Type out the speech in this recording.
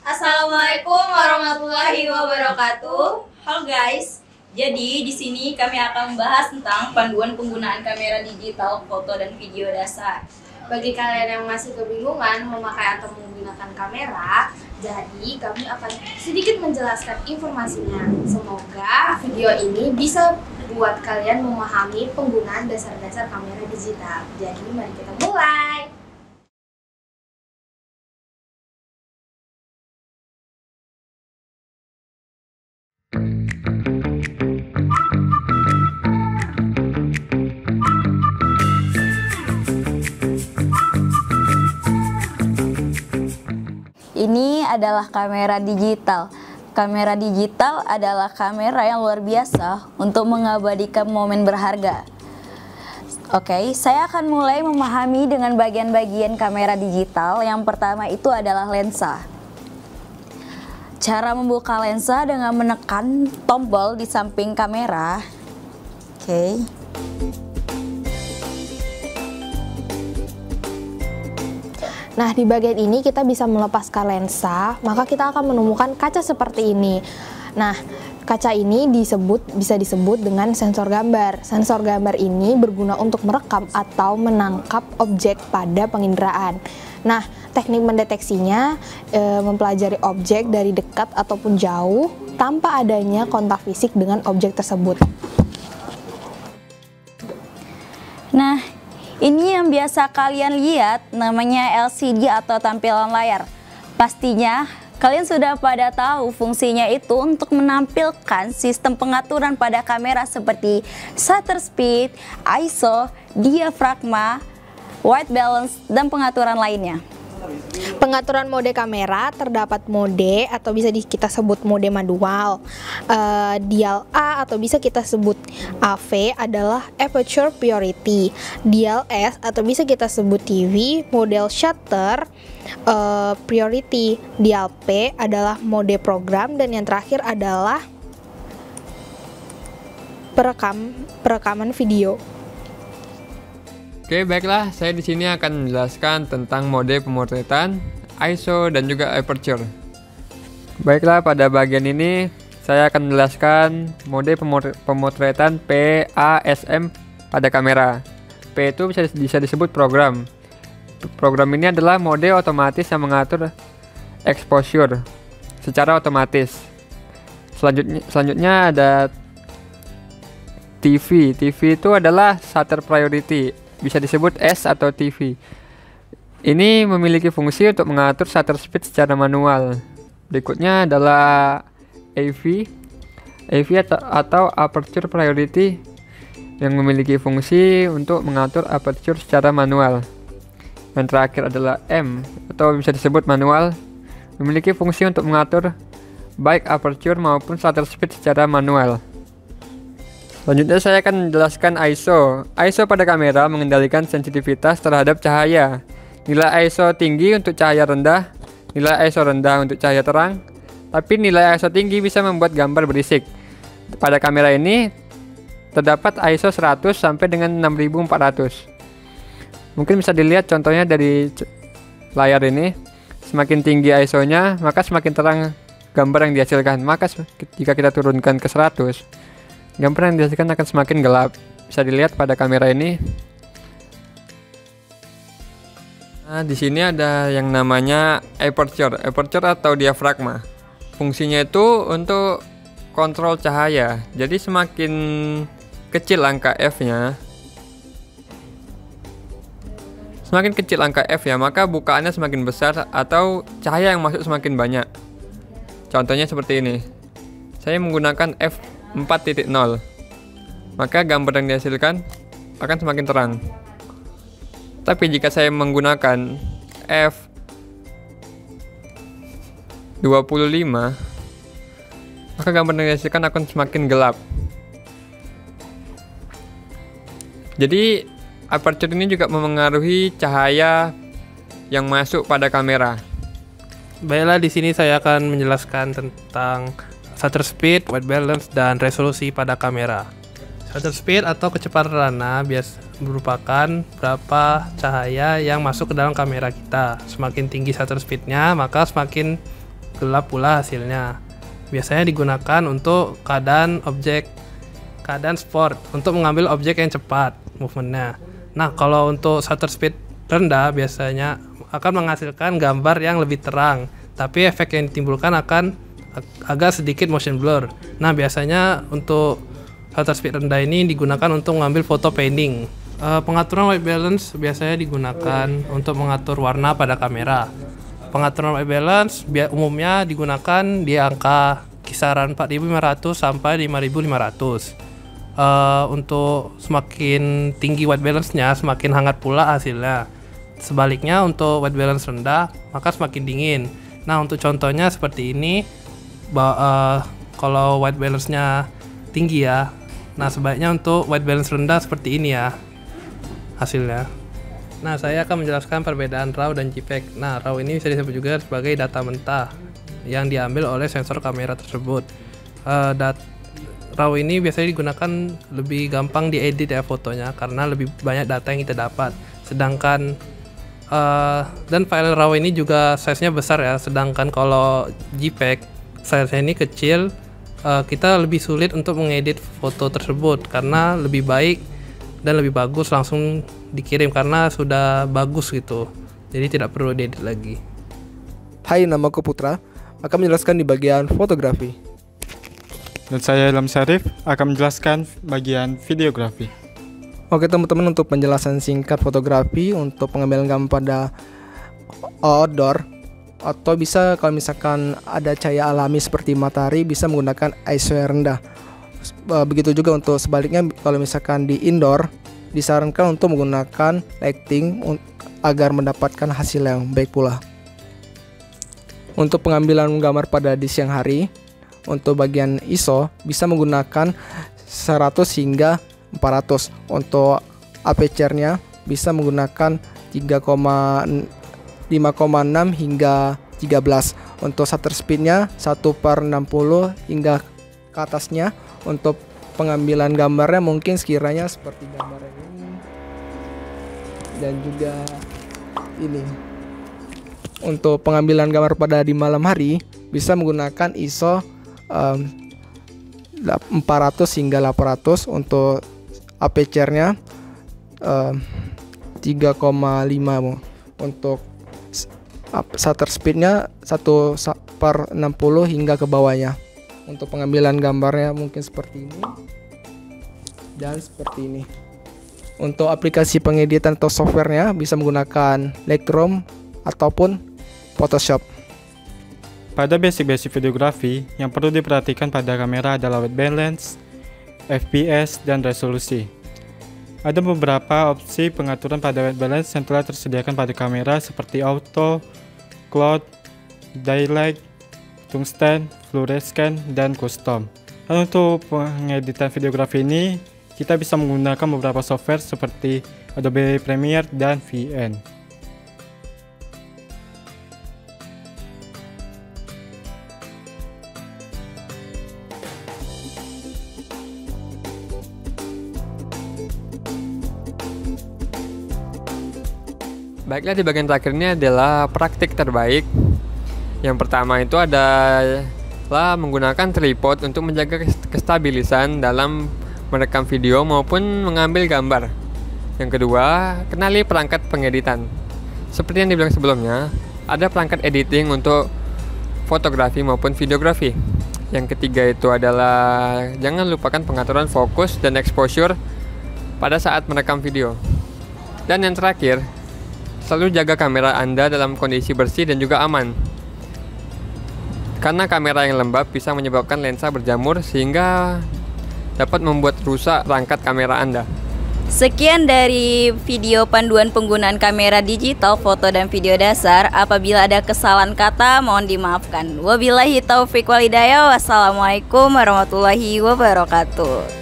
Assalamualaikum warahmatullahi wabarakatuh. Halo guys. Jadi di sini kami akan membahas tentang panduan penggunaan kamera digital, foto dan video dasar. Bagi kalian yang masih kebingungan memakai atau menggunakan kamera, jadi kami akan sedikit menjelaskan informasinya. Semoga video ini bisa buat kalian memahami penggunaan dasar-dasar kamera digital. Jadi mari kita mulai. Ini adalah kamera digital. Kamera digital adalah kamera yang luar biasa untuk mengabadikan momen berharga. Oke, saya akan mulai memahami dengan bagian-bagian kamera digital. Yang pertama itu adalah lensa. Cara membuka lensa dengan menekan tombol di samping kamera. Oke. Nah, di bagian ini kita bisa melepaskan lensa, maka kita akan menemukan kaca seperti ini. Nah, kaca ini bisa disebut dengan sensor gambar. Sensor gambar ini berguna untuk merekam atau menangkap objek pada penginderaan. Nah, teknik mendeteksinya mempelajari objek dari dekat ataupun jauh tanpa adanya kontak fisik dengan objek tersebut. Nah, ini yang biasa kalian lihat namanya LCD atau tampilan layar. Pastinya kalian sudah pada tahu fungsinya itu untuk menampilkan sistem pengaturan pada kamera seperti shutter speed, ISO, diafragma, white balance, dan pengaturan lainnya. Pengaturan mode kamera terdapat mode atau bisa kita sebut mode manual, dial A atau bisa kita sebut AV adalah aperture priority, dial S atau bisa kita sebut TV, model shutter priority, dial P adalah mode program, dan yang terakhir adalah perekaman video. Oke, baiklah, saya di sini akan menjelaskan tentang mode pemotretan, ISO, dan juga aperture. Baiklah, pada bagian ini saya akan menjelaskan mode pemotretan PASM pada kamera. P itu bisa disebut program. Program ini adalah mode otomatis yang mengatur exposure secara otomatis. Selanjutnya ada TV. TV itu adalah shutter priority, bisa disebut S atau TV. Ini memiliki fungsi untuk mengatur shutter speed secara manual. Berikutnya adalah AV. AV atau aperture priority yang memiliki fungsi untuk mengatur aperture secara manual. Yang terakhir adalah M atau bisa disebut manual, memiliki fungsi untuk mengatur baik aperture maupun shutter speed secara manual. Selanjutnya saya akan menjelaskan ISO. ISO pada kamera mengendalikan sensitivitas terhadap cahaya. Nilai ISO tinggi untuk cahaya rendah, nilai ISO rendah untuk cahaya terang, tapi nilai ISO tinggi bisa membuat gambar berisik. Pada kamera ini terdapat ISO 100 sampai dengan 6400. Mungkin bisa dilihat contohnya dari layar ini. Semakin tinggi ISO-nya, maka semakin terang gambar yang dihasilkan. Maka jika kita turunkan ke 100, gambar yang dihasilkan akan semakin gelap. Bisa dilihat pada kamera ini. Nah, di sini ada yang namanya aperture atau diafragma. Fungsinya itu untuk kontrol cahaya. Jadi semakin kecil angka F-nya, maka bukaannya semakin besar atau cahaya yang masuk semakin banyak. Contohnya seperti ini. Saya menggunakan f4.0, maka gambar yang dihasilkan akan semakin terang. Tapi jika saya menggunakan f25, maka gambar yang dihasilkan akan semakin gelap. Jadi aperture ini juga memengaruhi cahaya yang masuk pada kamera. Baiklah, di sini saya akan menjelaskan tentang shutter speed, white balance, dan resolusi pada kamera. Shutter speed atau kecepatan rana merupakan berapa cahaya yang masuk ke dalam kamera kita. Semakin tinggi shutter speednya, maka semakin gelap pula hasilnya. Biasanya digunakan untuk keadaan sport, untuk mengambil objek yang cepat movementnya. Nah, kalau untuk shutter speed rendah biasanya akan menghasilkan gambar yang lebih terang, tapi efek yang ditimbulkan akan agak sedikit motion blur. Nah, biasanya untuk shutter speed rendah ini digunakan untuk mengambil foto painting. Pengaturan white balance biasanya digunakan untuk mengatur warna pada kamera. Pengaturan white balance umumnya digunakan di angka kisaran 4.500 sampai 5.500. Untuk semakin tinggi white balance-nya, semakin hangat pula hasilnya. Sebaliknya untuk white balance rendah, maka semakin dingin. Nah, untuk contohnya seperti ini, kalau white balance-nya tinggi ya, nah sebaiknya untuk white balance rendah seperti ini ya hasilnya. Nah, saya akan menjelaskan perbedaan RAW dan JPEG. Nah, RAW ini bisa disebut juga sebagai data mentah yang diambil oleh sensor kamera tersebut. RAW ini biasanya digunakan lebih gampang diedit ya fotonya, karena lebih banyak data yang kita dapat. Sedangkan dan file RAW ini juga size-nya besar ya. Sedangkan kalau JPEG size-nya ini kecil, kita lebih sulit untuk mengedit foto tersebut karena lebih baik dan lebih bagus langsung dikirim karena sudah bagus gitu. Jadi tidak perlu diedit lagi. Hai, namaku Putra, akan menjelaskan di bagian fotografi. Dan saya Ilham Syarif akan menjelaskan bagian videografi. Oke teman-teman, untuk penjelasan singkat fotografi untuk pengambilan gambar pada outdoor, atau bisa kalau misalkan ada cahaya alami seperti matahari, bisa menggunakan ISO yang rendah. Begitu juga untuk sebaliknya, kalau misalkan di indoor disarankan untuk menggunakan lighting agar mendapatkan hasil yang baik pula. Untuk pengambilan gambar pada di siang hari, untuk bagian ISO bisa menggunakan 100 hingga 400. Untuk aperture-nya bisa menggunakan 5,6 hingga 13. Untuk shutter speed-nya 1/60 hingga ke atasnya. Untuk pengambilan gambarnya mungkin sekiranya seperti gambar ini dan juga ini. Untuk pengambilan gambar pada di malam hari bisa menggunakan ISO 400 hingga 800. Untuk aperture-nya 3,5. Untuk shutter speed-nya 1/60 hingga ke bawahnya. Untuk pengambilan gambarnya mungkin seperti ini dan seperti ini. Untuk aplikasi pengeditan atau softwarenya bisa menggunakan Lightroom ataupun Photoshop. Pada basic videografi, yang perlu diperhatikan pada kamera adalah white balance, FPS, dan resolusi. Ada beberapa opsi pengaturan pada white balance yang telah tersediakan pada kamera seperti auto, cloud, daylight, tungsten, fluorescent, dan custom. Dan untuk pengeditan videografi ini, kita bisa menggunakan beberapa software seperti Adobe Premiere dan VN. Baiklah, di bagian terakhir ini adalah praktik terbaik. Yang pertama itu adalah menggunakan tripod untuk menjaga kestabilisan dalam merekam video maupun mengambil gambar. Yang kedua, kenali perangkat pengeditan. Seperti yang dibilang sebelumnya, ada perangkat editing untuk fotografi maupun videografi. Yang ketiga itu adalah jangan lupakan pengaturan fokus dan exposure pada saat merekam video. Dan yang terakhir, selalu jaga kamera Anda dalam kondisi bersih dan juga aman. Karena kamera yang lembab bisa menyebabkan lensa berjamur sehingga dapat membuat rusak perangkat kamera Anda. Sekian dari video panduan penggunaan kamera digital, foto dan video dasar. Apabila ada kesalahan kata, mohon dimaafkan. Wabillahi taufiq walhidayah. Wassalamualaikum warahmatullahi wabarakatuh.